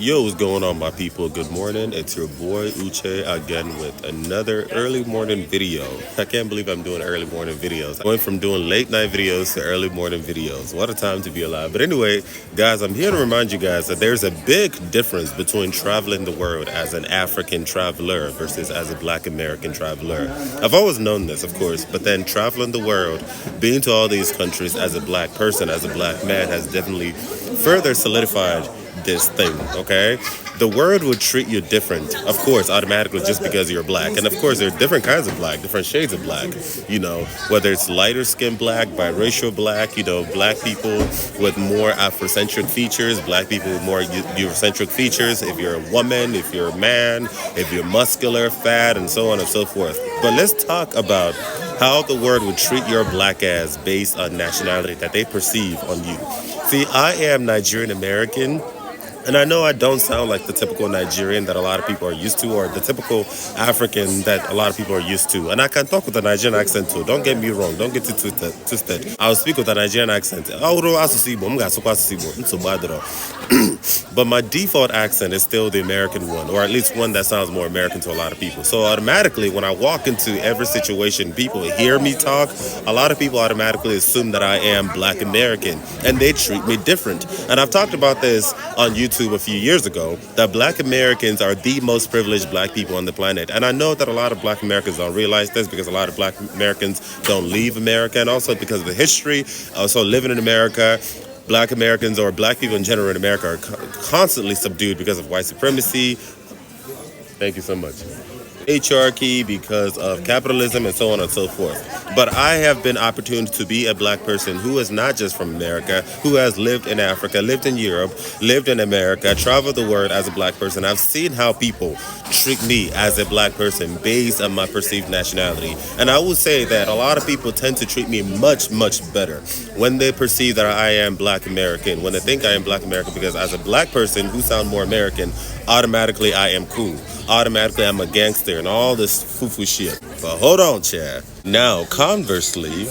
Yo, what's going on, my people? Good morning. It's your boy Uche again with another early morning video. I can't believe I'm doing early morning videos. Going from doing late night videos to early morning videos. What a time to be alive. But anyway, guys, I'm here to remind you guys that there's a big difference between traveling the world as an African traveler versus as a Black American traveler. I've always known this, of course, but then traveling the world, being to all these countries as a Black person, as a Black man, has definitely further solidified this thing, okay? The world would treat you different, of course, automatically just because you're Black. And of course, there are different kinds of Black, different shades of Black, whether it's lighter skin Black, biracial Black, Black people with more Afrocentric features, Black people with more Eurocentric features, if you're a woman, if you're a man, if you're muscular, fat, and so on and so forth. But let's talk about how the world would treat your Black ass based on nationality that they perceive on you. See, I am Nigerian American, and I know I don't sound like the typical Nigerian that a lot of people are used to, or the typical African that a lot of people are used to. And I can talk with a Nigerian accent too. Don't get me wrong. Don't get it twisted. I'll speak with a Nigerian accent. But my default accent is still the American one, or at least one that sounds more American to a lot of people. So automatically, when I walk into every situation, people hear me talk, a lot of people automatically assume that I am Black American, and they treat me different. And I've talked about this on YouTube a few years ago, that Black Americans are the most privileged Black people on the planet. And I know that a lot of Black Americans don't realize this because a lot of Black Americans don't leave America, and also because of the history, also living in America. Black Americans, or Black people in general in America, are constantly subdued because of white supremacy. Thank you so much. Patriarchy, because of capitalism, and so on and so forth. But I have been opportune to be a Black person who is not just from America, who has lived in Africa, lived in Europe, lived in America, traveled the world as a Black person. I've seen how people treat me as a Black person based on my perceived nationality. And I will say that a lot of people tend to treat me much, much better when they perceive that I am Black American, when they think I am Black American, because as a Black person who sound more American, automatically I am cool. Automatically I'm a gangster and all this foo-foo shit. But hold on, Chad. Now, conversely,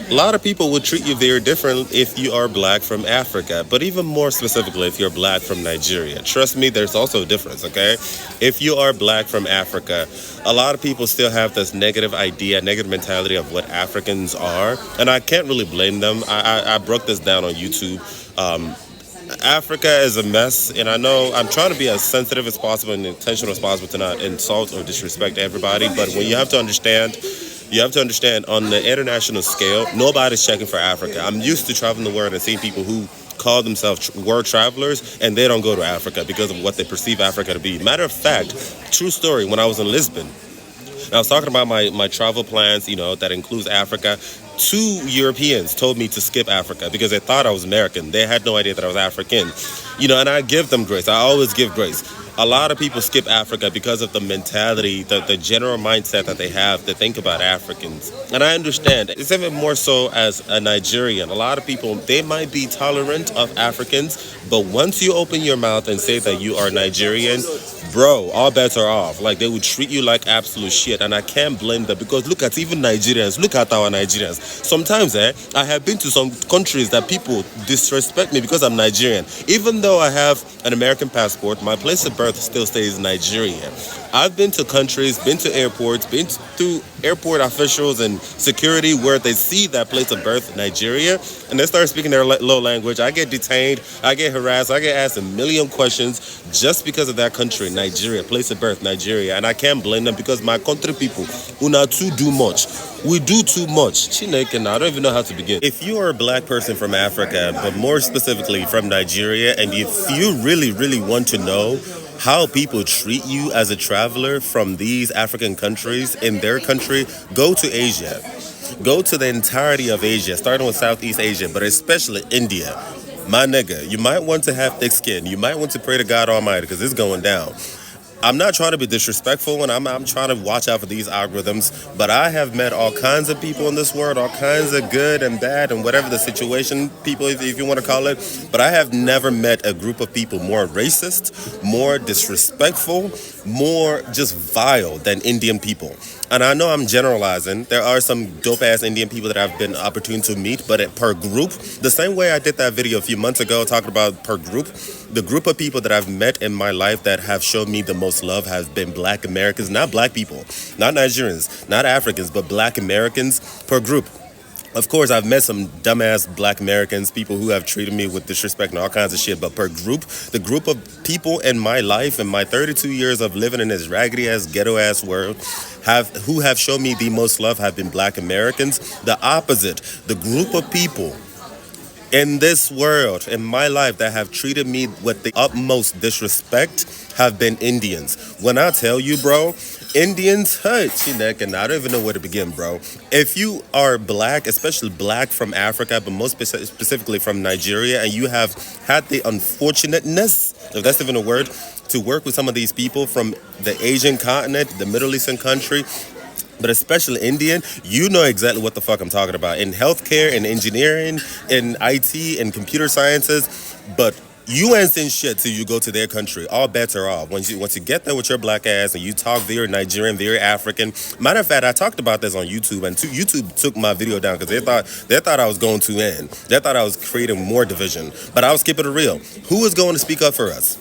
a lot of people will treat you very different if you are Black from Africa, but even more specifically if you're Black from Nigeria. Trust me, there's also a difference, okay? If you are Black from Africa, a lot of people still have this negative idea, negative mentality of what Africans are, and I can't really blame them. I broke this down on YouTube. Africa is a mess, and I know I'm trying to be as sensitive as possible and intentional as possible to not insult or disrespect everybody, but when you have to understand on the international scale, nobody's checking for Africa. I'm used to traveling the world and seeing people who call themselves world travelers, and they don't go to Africa because of what they perceive Africa to be. Matter of fact, true story, when I was in Lisbon, and I was talking about my travel plans, that includes Africa. 2 Europeans told me to skip Africa because they thought I was American. They had no idea that I was African. And I give them grace. I always give grace. A lot of people skip Africa because of the mentality, the general mindset that they have to think about Africans. And I understand. It's even more so as a Nigerian. A lot of people, they might be tolerant of Africans, but once you open your mouth and say that you are Nigerian, bro, all bets are off. Like, they would treat you like absolute shit, and I can't blame them because look at even Nigerians. Look at our Nigerians. Sometimes, I have been to some countries that people disrespect me because I'm Nigerian. Even though I have an American passport, my place of birth still stays Nigeria. I've been to countries, been to airports, been to airport officials and security where they see that place of birth, Nigeria, and they start speaking their low language. I get detained, I get harassed, I get asked a million questions just because of that country, Nigeria, place of birth, Nigeria. And I can't blame them because my country people, una too do much. We do too much. Chineke, I don't even know how to begin. If you are a Black person from Africa, but more specifically from Nigeria, and if you really, really want to know how people treat you as a traveler from these African countries in their country, go to Asia. Go to the entirety of Asia, starting with Southeast Asia, but especially India. My nigga, you might want to have thick skin. You might want to pray to God Almighty because it's going down. I'm not trying to be disrespectful, and I'm trying to watch out for these algorithms, but I have met all kinds of people in this world, all kinds of good and bad and whatever the situation, people, if you want to call it, but I have never met a group of people more racist, more disrespectful, more just vile than Indian people. And I know I'm generalizing. There are some dope-ass Indian people that I've been opportune to meet, but per group, the same way I did that video a few months ago talking about per group, The group of people that I've met in my life that have shown me the most love have been Black Americans, not Black people, not Nigerians, not Africans, but Black Americans per group. Of course, I've met some dumbass Black Americans, people who have treated me with disrespect and all kinds of shit. But per group, the group of people in my life, in my 32 years of living in this raggedy ass, ghetto ass world, who have shown me the most love have been Black Americans. The opposite, the group of people in this world, in my life, that have treated me with the utmost disrespect have been Indians. When I tell you, bro, Indians, hey, and I don't even know where to begin, bro. If you are Black, especially Black from Africa, but most specifically from Nigeria, and you have had the unfortunateness, if that's even a word, to work with some of these people from the Asian continent, the Middle Eastern country, but especially Indian, you know exactly what the fuck I'm talking about. In healthcare, in engineering, in IT, in computer sciences, but you ain't seen shit till you go to their country. All bets are off. Once you get there with your black ass and you talk very Nigerian, very African. Matter of fact, I talked about this on YouTube, and YouTube took my video down because they thought I was going to end. They thought I was creating more division. But I was keeping it real. Who is going to speak up for us?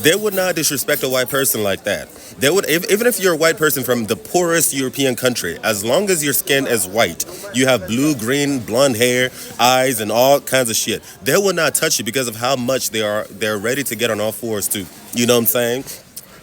They would not disrespect a white person like that. They would, even if you're a white person from the poorest European country, as long as your skin is white, you have blue, green, blonde hair, eyes, and all kinds of shit, they will not touch you because of how much they're ready to get on all fours too. You know what I'm saying?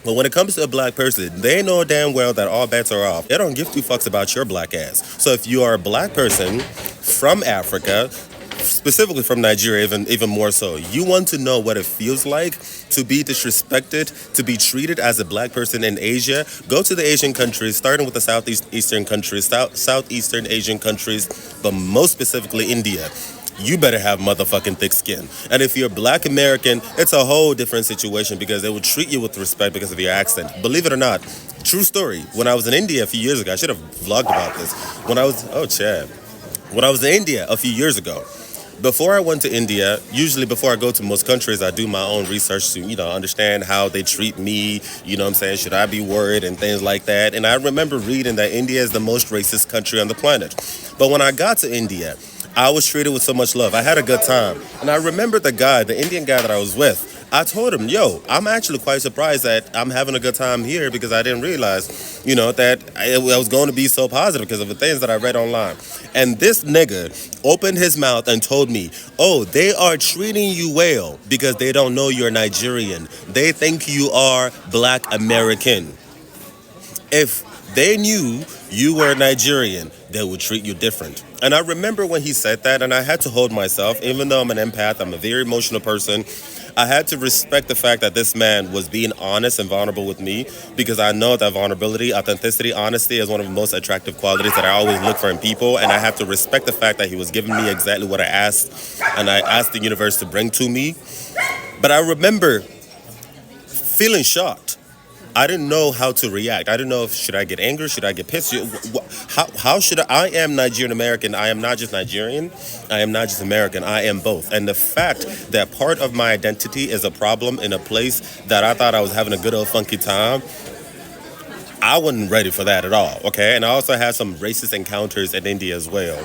But when it comes to a Black person, they know damn well that all bets are off. They don't give two fucks about your black ass. So if you are a Black person from Africa, specifically from Nigeria, even more so, you want to know what it feels like to be disrespected, to be treated as a Black person in Asia. Go to the Asian countries, starting with the Southeastern countries, Southeastern Asian countries, but most specifically India. You better have motherfucking thick skin. And if you're Black American, it's a whole different situation because they will treat you with respect because of your accent. Believe it or not, true story. When I was in India a few years ago, I should have vlogged about this. When I was in India a few years ago, before I went to India, usually before I go to most countries, I do my own research to, understand how they treat me, you know what I'm saying? Should I be worried and things like that? And I remember reading that India is the most racist country on the planet. But when I got to India, I was treated with so much love. I had a good time. And I remember the Indian guy that I was with, I told him, yo, I'm actually quite surprised that I'm having a good time here because I didn't realize, that I was going to be so positive because of the things that I read online. And this nigga opened his mouth and told me, oh, they are treating you well because they don't know you're Nigerian. They think you are Black American. If they knew you were Nigerian, they would treat you different. And I remember when he said that, and I had to hold myself, even though I'm an empath, I'm a very emotional person. I had to respect the fact that this man was being honest and vulnerable with me because I know that vulnerability, authenticity, honesty is one of the most attractive qualities that I always look for in people. And I have to respect the fact that he was giving me exactly what I asked, and I asked the universe to bring to me. But I remember feeling shocked. I didn't know how to react. I didn't know should I get angry, should I get pissed? How should I am Nigerian American. I am not just Nigerian. I am not just American. I am both. And the fact that part of my identity is a problem in a place that I thought I was having a good old funky time, I wasn't ready for that at all, okay? And I also had some racist encounters in India as well.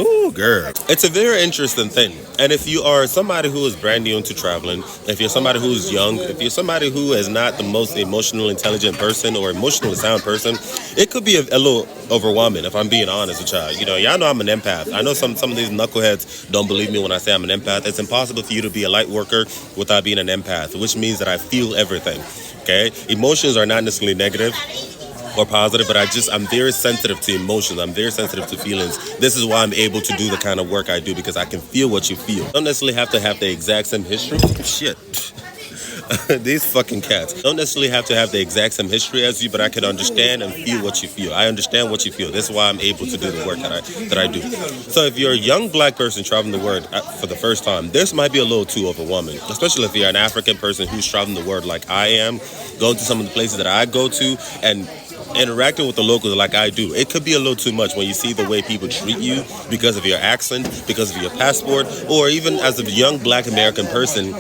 Ooh, girl. It's a very interesting thing. And if you are somebody who is brand new into traveling, if you're somebody who's young, if you're somebody who is not the most emotionally intelligent person or emotionally sound person, it could be a little overwhelming, if I'm being honest with y'all. Y'all know I'm an empath. I know some of these knuckleheads don't believe me when I say I'm an empath. It's impossible for you to be a light worker without being an empath, which means that I feel everything, okay? Emotions are not necessarily negative or positive, but I'm very sensitive to emotions. I'm very sensitive to feelings. This is why I'm able to do the kind of work I do, because I can feel what you feel. Don't necessarily have to have the exact same history. Shit. These fucking cats. Don't necessarily have to have the exact same history as you, but I can understand and feel what you feel. I understand what you feel. This is why I'm able to do the work that I do. So if you're a young Black person traveling the world for the first time, this might be a little too overwhelming, especially if you're an African person who's traveling the world like I am, going to some of the places that I go to, and interacting with the locals like I do. It could be a little too much when you see the way people treat you because of your accent, because of your passport, or even as a young Black American person,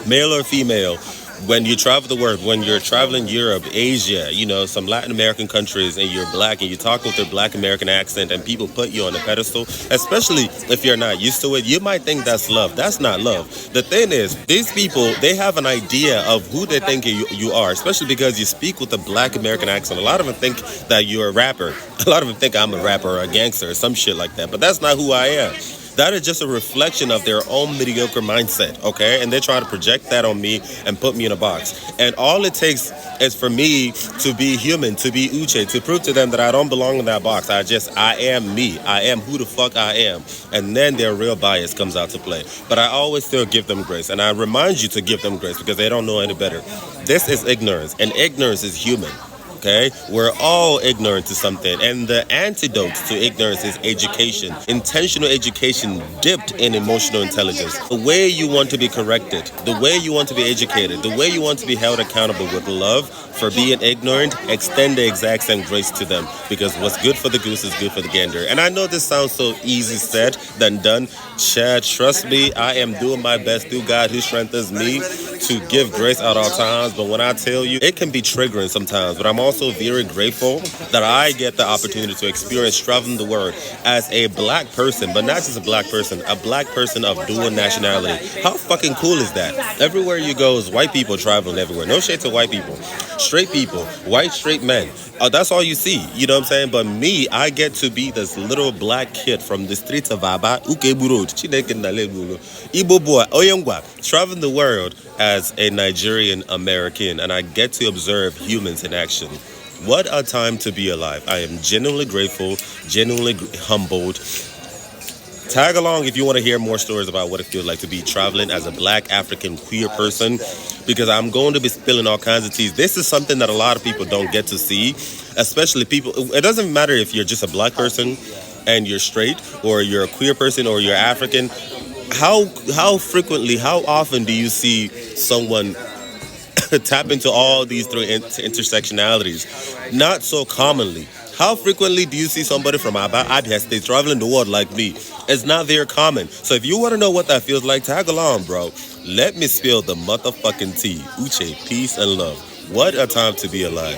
male or female, when you travel the world, when you're traveling Europe, Asia, some Latin American countries, and you're black and you talk with your black American accent, and people put you on a pedestal, especially if you're not used to it, you might think that's love. That's not love. The thing is, these people, they have an idea of who they think you are, especially because you speak with a black American accent. A lot of them think that you're a rapper. A lot of them think I'm a rapper or a gangster or some shit like that, but that's not who I am. That is just a reflection of their own mediocre mindset, okay? And they try to project that on me and put me in a box. And all it takes is for me to be human, to be Uche, to prove to them that I don't belong in that box. I am me. I am who the fuck I am. And then their real bias comes out to play. But I always still give them grace. And I remind you to give them grace because they don't know any better. This is ignorance, and ignorance is human. Okay, we're all ignorant to something, and the antidote to ignorance is education. Intentional education dipped in emotional intelligence. The way you want to be corrected, the way you want to be educated, the way you want to be held accountable with love for being ignorant, extend the exact same grace to them, because what's good for the goose is good for the gander. And I know this sounds so easy said than done. Chad, trust me, I am doing my best through God who strengthens me to give grace at all times. But when I tell you, it can be triggering sometimes, but I'm also very grateful that I get the opportunity to experience traveling the world as a black person, but not just a black person of dual nationality. How fucking cool is that? Everywhere you go is white people traveling everywhere. No shade to white people. Straight people, white straight men. That's all you see, you know what I'm saying? But me, I get to be this little black kid from the streets of Aba, Ukebu Road, Chineke Nalebulu, Igbo boy, Oyengwa, traveling the world as a Nigerian American, and I get to observe humans in action. What a time to be alive. I am genuinely grateful, genuinely humbled. Tag along if you want to hear more stories about what it feels like to be traveling as a black African queer person, because I'm going to be spilling all kinds of teas. This is something that a lot of people don't get to see, especially people. It doesn't matter if you're just a black person and you're straight, or you're a queer person, or you're African. How frequently, how often do you see someone tap into all these three intersectionalities? Not so commonly. How frequently do you see somebody from Abia State traveling the world like me? It's not very common. So if you want to know what that feels like, tag along, bro. Let me spill the motherfucking tea. Uche, peace and love. What a time to be alive.